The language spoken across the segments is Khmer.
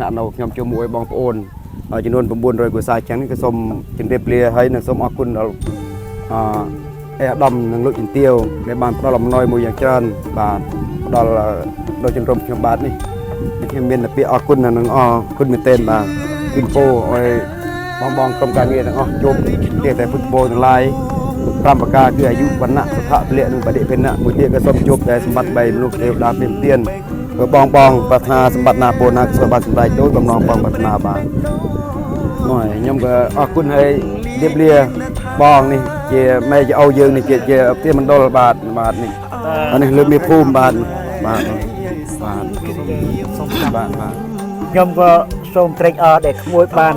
ស្នាក់នៅខ្ញុំជាមួយបងប្អូនចំនួន900 គ្រួសារចឹងនេះក៏សូមជម្រាបលាហើយនិងសូមអរគុណដល់អាដាមនិងលោកជំទាវដែលបានផ្ដល់អំណោយមួយយ៉ាងច្រើនបាទផ្ដល់ដល់ជំរំខ្ញុំបាទនេះខ្ញុំមានតែពាក្យអរគុណនិងអរគុណមែនទែនបាទគិនពោឲ្យបងក្រុមការងារទាំងអស់ជួបទៀតតែពុទ្ធពោទាំងឡាយ5ប្រការគឺអាយុវណ្ណៈសុខៈពលៈនិងបដិភិណៈមួយទៀតក៏សូមជួបតែសម្បត្តិ3មនុស្សទេវតាព្រាមទានបងប្រាថ្នាសម្បត្តិណាពោណាក៏សូមបានសម្រេចដោយបំណងបងប្រាថ្នាបាទខ្ញុំក៏អរគុណហើយជម្រាបលាបងនេះជាមេចៅយើងនេះជាព្រះមណ្ឌលបាទនេះអានេះលើមេភូមិបាទខ្ញុំក៏សូមត្រេកអរដែលក្មួយបាន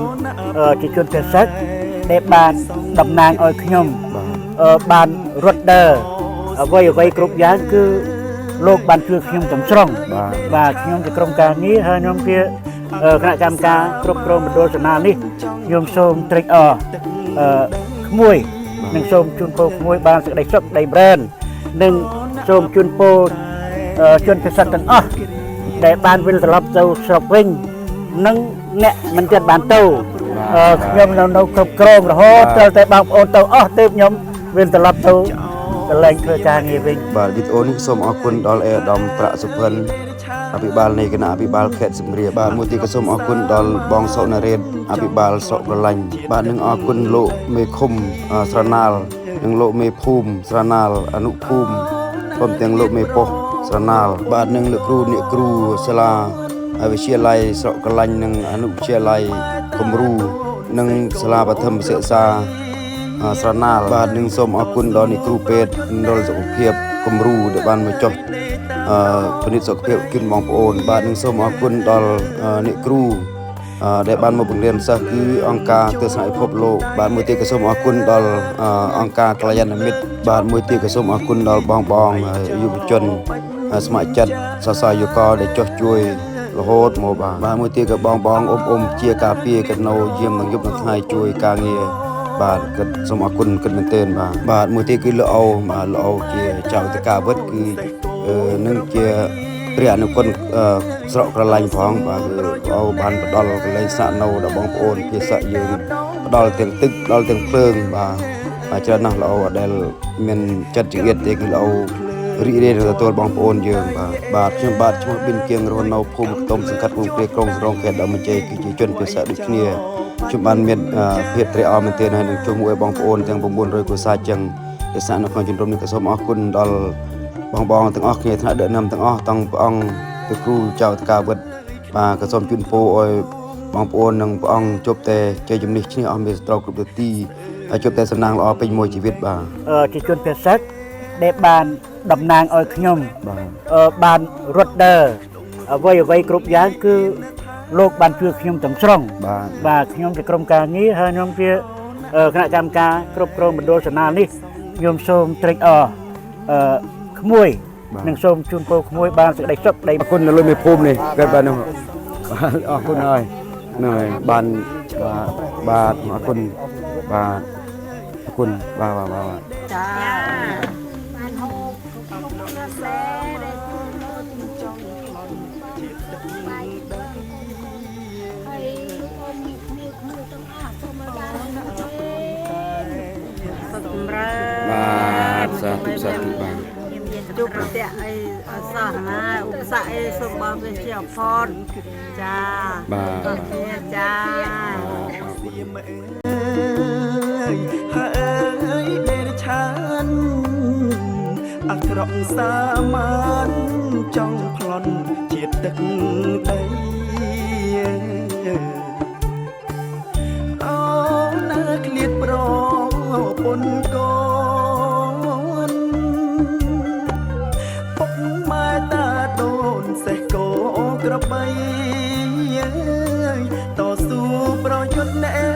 ជាជនពិសេសដែលបានតំណាងឲ្យខ្ញុំបានរត់ដើរអ្វីគ្រប់យ៉ាងគឺលោកបានជួយខ្ញុំទាំងស្រុងបាទខ្ញុំជាក្រុមការងារហើយខ្ញុំជាគណៈកម្មការគ្រប់គ្រងមណ្ឌលសេនានេះខ្ញុំសូមត្រេកអរក្មួយនិងសូមជូនពរក្មួយបានសេចក្តីសុខដីប្រែននិងសូមជូនពរជនពិសេសទាំងអស់ដែលបានវិលត្រឡប់ទៅស្រុកវិញនិងអ្នកមិនចិត្តបានទៅខ្ញុំនៅគ្រប់គ្រងរហូតតែបងប្អូនទៅអស់ទើបខ្ញុំវិលត្រឡប់ទៅកន្លែងធ្វើការងារវិញបាទវីដេអូនេះសូមអរគុណដល់អេដាមប្រាក់សុភិនអភិបាលនៃគណៈអភិបាលខេត្តសៀមរាបបាទមួយទៀតក៏សូមអរគុណដល់បងសុនរ៉េតអភិបាលស្រុកប្រឡាញ់បាទនឹងអរគុណលោកមេឃុំស្រណាលនិងលោកមេភូមិស្រណាលអនុភូមិព្រមទាំងលោកមេប៉ុស្តិ៍ស្រណាលបាទនឹងលោកគ្រូអ្នកគ្រូសាលាវិទ្យាល័យស្រុកកលាញ់និងអនុវិទ្យាល័យគំរូនិងសាលាបឋមសិក្សាស្រណាលបាទនឹងសូមអរគុណដល់អ្នកគ្រូពេទ្យដល់សុខភាពគំរូដែលបានមកចុះពិនិត្យសុខភាពគិនបងប្អូនបាទនឹងសូមអរគុណដល់អ្នកគ្រូដែលបានមកបង្រៀនសិស្សគឺអង្គការទស្សនវិភពលោកបាទមួយទៀតក៏សូមអរគុណដល់អង្គការកល្យាណមិត្តបាទមួយទៀតក៏សូមអរគុណដល់បងយុវជនស្ម័គ្រចិត្តសរសើរយកដែលចុះជួយរហូតមកបាទមួយទៀតក៏បងជាការពារកណូយាមនឹងយប់នឹងថ្ងៃជួយការងារបាទគិតសូមអរគុណគិតមែនទែនបាទមួយទៀតគឺលោកអូបាទលោកអូជាចៅតកាវិតគឺនឹងជាព្រះអនុគុណស្រុកក្រឡាញ់ផងបាទគឺអូបានផ្ដល់កន្លែងសាក់នៅដល់បងប្អូនភាសាយើងផ្ដល់ទាំងទឹកផ្ដល់ទាំងភ្លើងបាទច្រើនណាស់លោកអូដែលមានចិត្តចង្អៀតទេគឺលោកអូរីករាយទទួលបងប្អូនយើងបាទខ្ញុំបាទឈ្មោះប៊ិនគៀងរស់នៅភូមិខ្ទុំសង្កាត់វងព្រាក្រុងស្រងខេត្តដើមជ័យគឺជាជនភាសាដូចគ្នាខ្ញុំបានមានភាពត្រេកអរមែនទែនហើយនឹងជួយមួយបងប្អូនទាំង900គ្រួសារចឹងដែលសាក់នៅក្នុងជំរំនេះក៏សូមអរគុណដល់បងទាំងអស់គ្នាថ្នាក់ដឹកនាំទាំងអស់ទាំងព្រះអង្គព្រះគ្រូចៅតកាវិតបាទក៏សូមជូនពរឲ្យបងប្អូននិងព្រះអង្គជួបតែជ័យជំនះឈ្នះអស់មានស្ត្រូវគ្រប់ទិទីហើយជួបតែសំណាងល្អពេញមួយជីវិតបាទជាជនពិសេសដែលបានតំណាងឲ្យខ្ញុំបានរត់ដើរអ្វីគ្រប់យ៉ាងគឺលោកបានជួយខ្ញុំទាំងស្រុងបាទខ្ញុំជាក្រុមការងារហើយខ្ញុំជាគណៈកម្មការគ្រប់គ្រងមណ្ឌលសេនានេះខ្ញុំសូមត្រេកអរក្មួយនិងសូមជូនពរក្មួយបានសេចក្តីសុខដីអរគុណដល់លោកមេភូមិនេះកើតបាននោះអរគុណហើយហ្នឹងបានអរគុណបាទអរគុណបាទចាបានហូបក្នុងណាសេដែលចង់ខ្លន់បាយហើយខ្ញុំមួយទាំងអស់សូមបានសម្រាប់បាទសាធុបាទជួបប្រទះអីអសោះណាឧបសគ្គអីសូមបងវាជាអផនចាបាទចាហើយដែលឆានអាក្រក់សាមានចង់ប្លន់ជាតិទឹកដីអូណាឃ្លាតប្រពុនកូនពុកម៉ែតាដូនសេះកោក្របីតស៊ូប្រយុទ្ធណែ